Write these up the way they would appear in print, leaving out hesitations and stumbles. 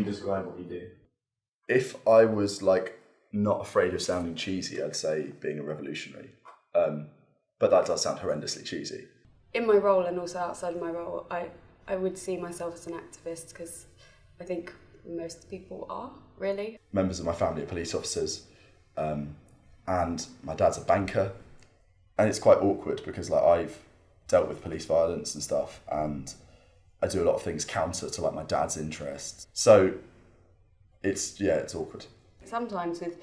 you describe what you do? If I was like not afraid of sounding cheesy, I'd say being a revolutionary. But that does sound horrendously cheesy. In my role and also outside of my role, I would see myself as an activist because I think most people are, really. Members of my family are police officers, and my dad's a banker, and it's quite awkward because like I've dealt with police violence and stuff, and I do a lot of things counter to like my dad's interests. So it's awkward. Sometimes with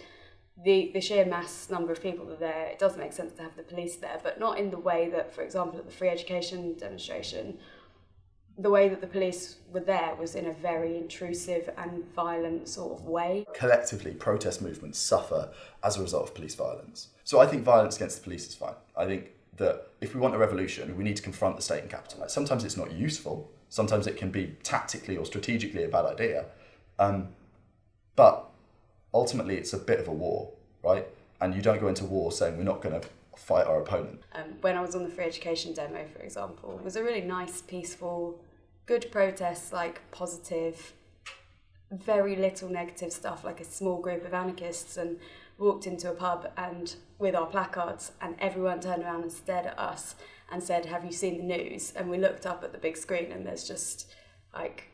the sheer mass number of people that are there, it does make sense to have the police there, but not in the way that, for example, at the free education demonstration, the way that the police were there was in a very intrusive and violent sort of way. Collectively, protest movements suffer as a result of police violence. So I think violence against the police is fine. I think that if we want a revolution, we need to confront the state and capital. Like, sometimes it's not useful, sometimes it can be tactically or strategically a bad idea, but ultimately it's a bit of a war, right? And you don't go into war saying we're not going to fight our opponent. When I was on the free education demo, for example, it was a really nice, peaceful, good protest, like positive, very little negative stuff, like a small group of anarchists, and walked into a pub and with our placards, and everyone turned around and stared at us and said, "Have you seen the news?" And we looked up at the big screen and there's just like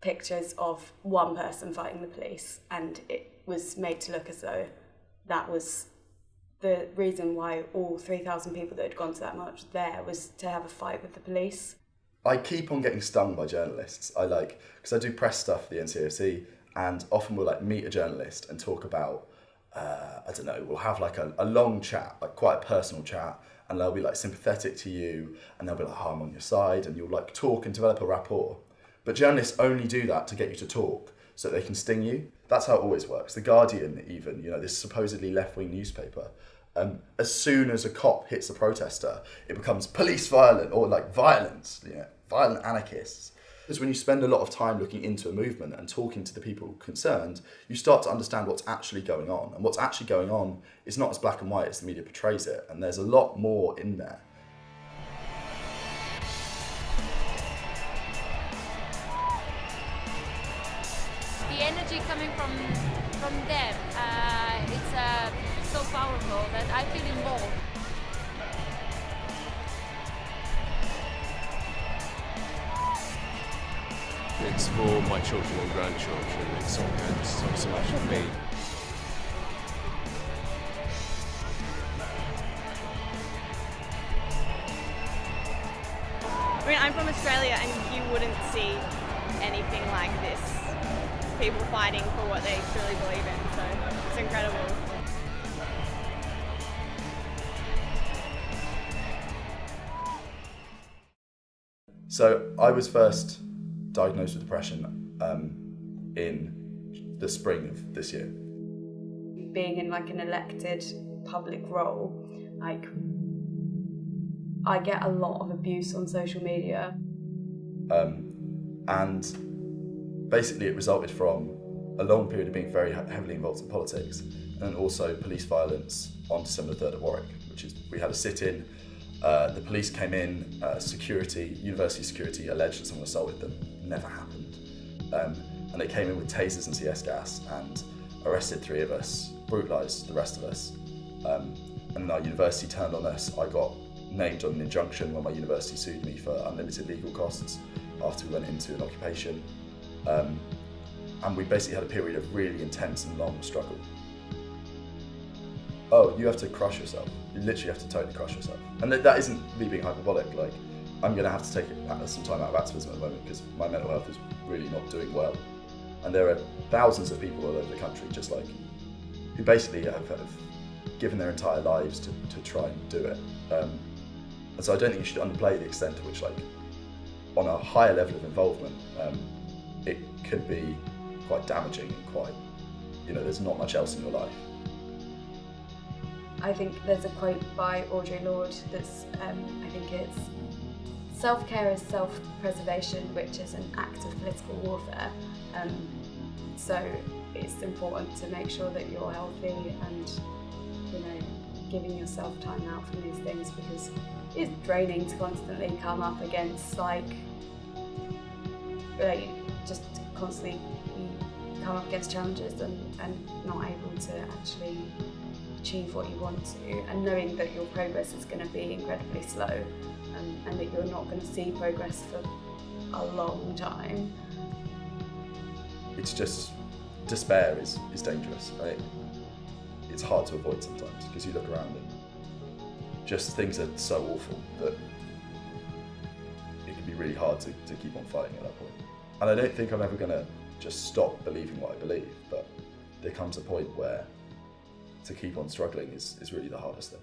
pictures of one person fighting the police, and it was made to look as though that was the reason why all 3,000 people that had gone to that march there was to have a fight with the police. I keep on getting stung by journalists. Because I do press stuff for the NCAFC, and often we'll like meet a journalist and talk about, we'll have like a long chat, like quite a personal chat, and they'll be like sympathetic to you, and they'll be like, "Oh, I'm on your side," and you'll like talk and develop a rapport. But journalists only do that to get you to talk so they can sting you. That's how it always works. The Guardian even, this supposedly left-wing newspaper, as soon as a cop hits a protester, it becomes police violent or like violence, violent anarchists. Because when you spend a lot of time looking into a movement and talking to the people concerned, you start to understand what's actually going on. And what's actually going on is not as black and white as the media portrays it. And there's a lot more in there. The energy coming from them, it's so powerful that I feel involved. It's for my children and grandchildren. It's not so much for me. I mean, I'm from Australia and you wouldn't see anything like this. People fighting for what they truly believe in, so it's incredible. So I was first diagnosed with depression in the spring of this year. Being in like an elected public role, like I get a lot of abuse on social media. And basically it resulted from a long period of being very heavily involved in politics, and also police violence on December 3rd at Warwick, which is, we had a sit-in, the police came in, university security alleged that someone assaulted them, never happened. And they came in with tasers and CS gas and arrested 3 of us, brutalised the rest of us. And our university turned on us. I got named on an injunction when my university sued me for unlimited legal costs after we went into an occupation. And we basically had a period of really intense and long struggle. Oh, you have to crush yourself. You literally have to totally crush yourself. And that isn't me being hyperbolic. Like, I'm going to have to take some time out of activism at the moment because my mental health is really not doing well. And there are thousands of people all over the country just like, who basically have given their entire lives to try and do it. And so I don't think you should underplay the extent to which, like, on a higher level of involvement, it could be quite damaging and quite, there's not much else in your life. I think there's a quote by Audre Lorde that's, I think it's, "Self-care is self-preservation, which is an act of political warfare." So it's important to make sure that you're healthy and, giving yourself time out from these things, because it's draining to constantly come up against, just constantly be come up against challenges and not able to actually achieve what you want to, and knowing that your progress is going to be incredibly slow, and that you're not going to see progress for a long time. It's just, despair is dangerous, right? It's hard to avoid sometimes because you look around and just things are so awful that it can be really hard to keep on fighting at that point. And I don't think I'm ever going to just stop believing what I believe, but there comes a point where to keep on struggling is really the hardest thing.